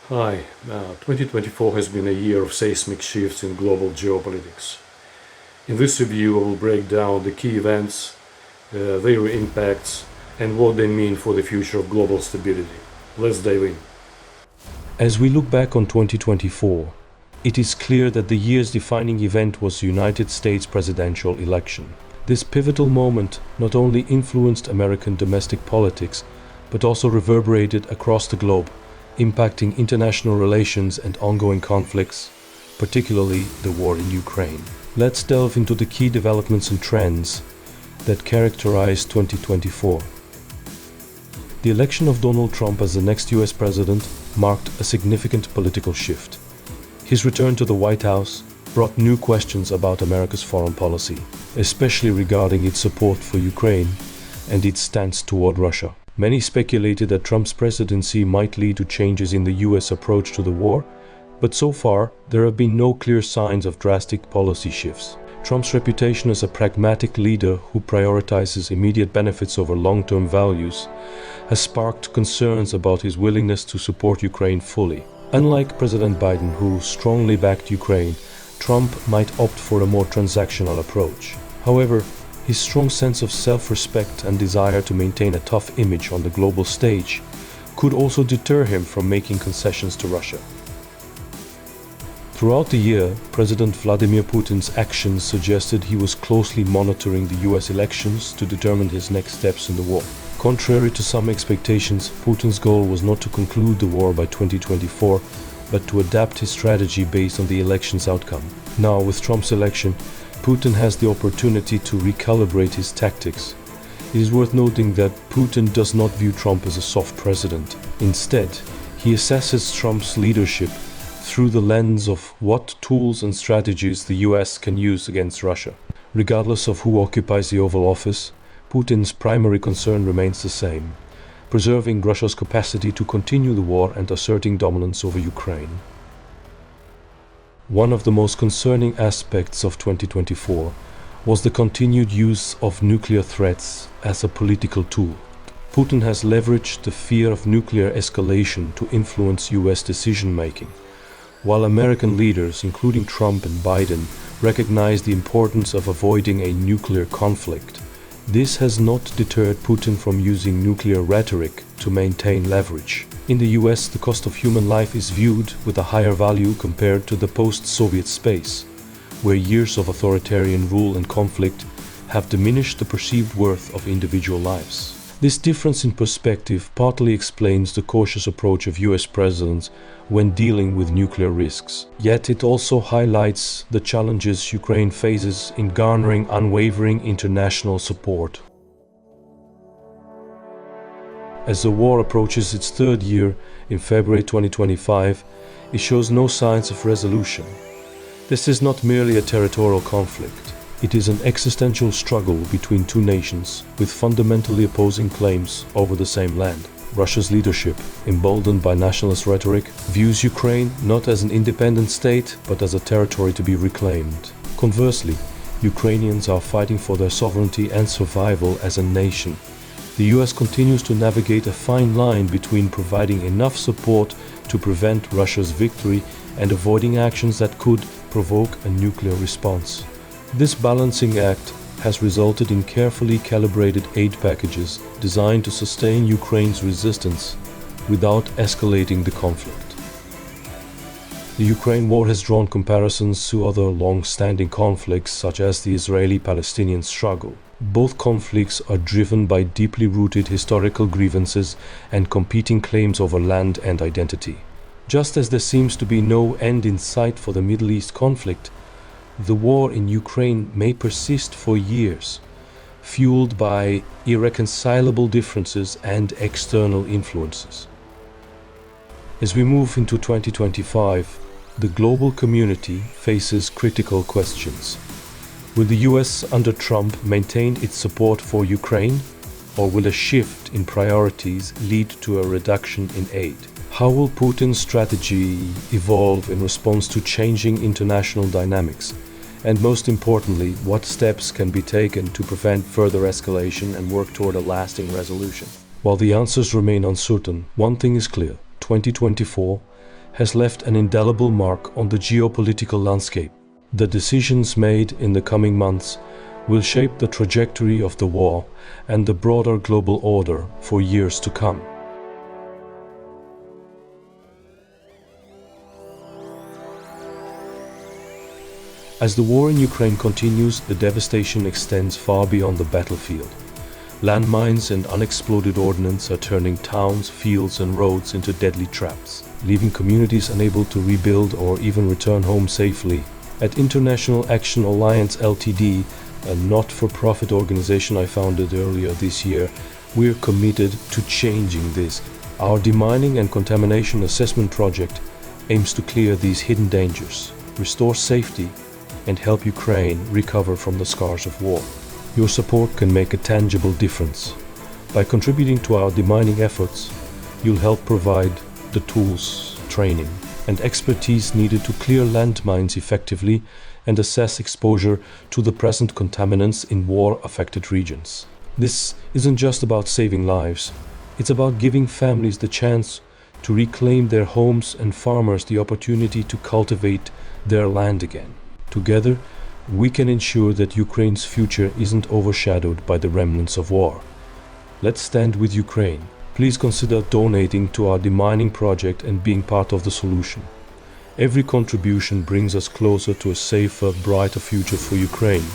Hi, 2024 has been a year of seismic shifts in global geopolitics. In this review, I will break down the key events, their impacts, and what they mean for the future of global stability. Let's dive in. As we look back on 2024, it is clear that the year's defining event was the United States presidential election. This pivotal moment not only influenced American domestic politics, but also reverberated across the globe, impacting international relations and ongoing conflicts, particularly the war in Ukraine. Let's delve into the key developments and trends that characterized 2024. The election of Donald Trump as the next US president marked a significant political shift. His return to the White House brought new questions about America's foreign policy, especially regarding its support for Ukraine and its stance toward Russia. Many speculated that Trump's presidency might lead to changes in the US approach to the war, but so far there have been no clear signs of drastic policy shifts. Trump's reputation as a pragmatic leader who prioritizes immediate benefits over long-term values has sparked concerns about his willingness to support Ukraine fully. Unlike President Biden, who strongly backed Ukraine, Trump might opt for a more transactional approach. However, his strong sense of self-respect and desire to maintain a tough image on the global stage could also deter him from making concessions to Russia. Throughout the year, President Vladimir Putin's actions suggested he was closely monitoring the US elections to determine his next steps in the war. Contrary to some expectations, Putin's goal was not to conclude the war by 2024, but to adapt his strategy based on the election's outcome. Now, with Trump's election, Putin has the opportunity to recalibrate his tactics. It is worth noting that Putin does not view Trump as a soft president. Instead, he assesses Trump's leadership through the lens of what tools and strategies the US can use against Russia. Regardless of who occupies the Oval Office, Putin's primary concern remains the same: preserving Russia's capacity to continue the war and asserting dominance over Ukraine. One of the most concerning aspects of 2024 was the continued use of nuclear threats as a political tool. Putin has leveraged the fear of nuclear escalation to influence US decision-making, while American leaders, including Trump and Biden, recognize the importance of avoiding a nuclear conflict. This has not deterred Putin from using nuclear rhetoric to maintain leverage. In the US, the cost of human life is viewed with a higher value compared to the post-Soviet space, where years of authoritarian rule and conflict have diminished the perceived worth of individual lives. This difference in perspective partly explains the cautious approach of US presidents when dealing with nuclear risks. Yet it also highlights the challenges Ukraine faces in garnering unwavering international support. As the war approaches its third year in February 2025, it shows no signs of resolution. This is not merely a territorial conflict. It is an existential struggle between two nations with fundamentally opposing claims over the same land. Russia's leadership, emboldened by nationalist rhetoric, views Ukraine not as an independent state but as a territory to be reclaimed. Conversely, Ukrainians are fighting for their sovereignty and survival as a nation. The US continues to navigate a fine line between providing enough support to prevent Russia's victory and avoiding actions that could provoke a nuclear response. This balancing act has resulted in carefully calibrated aid packages designed to sustain Ukraine's resistance without escalating the conflict. The Ukraine war has drawn comparisons to other long-standing conflicts such as the Israeli-Palestinian struggle. Both conflicts are driven by deeply rooted historical grievances and competing claims over land and identity. Just as there seems to be no end in sight for the Middle East conflict, the war in Ukraine may persist for years, fueled by irreconcilable differences and external influences. As we move into 2025, the global community faces critical questions. Will the US under Trump maintain its support for Ukraine, or will a shift in priorities lead to a reduction in aid? How will Putin's strategy evolve in response to changing international dynamics? And most importantly, what steps can be taken to prevent further escalation and work toward a lasting resolution? While the answers remain uncertain, one thing is clear: 2024 has left an indelible mark on the geopolitical landscape. The decisions made in the coming months will shape the trajectory of the war and the broader global order for years to come. As the war in Ukraine continues, the devastation extends far beyond the battlefield. Landmines and unexploded ordnance are turning towns, fields, and roads into deadly traps, leaving communities unable to rebuild or even return home safely. At International Action Alliance Ltd, a not-for-profit organization I founded earlier this year, we're committed to changing this. Our demining and contamination assessment project aims to clear these hidden dangers, restore safety, and help Ukraine recover from the scars of war. Your support can make a tangible difference. By contributing to our demining efforts, you'll help provide the tools, training, and expertise needed to clear landmines effectively and assess exposure to the present contaminants in war-affected regions. This isn't just about saving lives. It's about giving families the chance to reclaim their homes and farmers the opportunity to cultivate their land again. Together, we can ensure that Ukraine's future isn't overshadowed by the remnants of war. Let's stand with Ukraine. Please consider donating to our demining project and being part of the solution. Every contribution brings us closer to a safer, brighter future for Ukraine.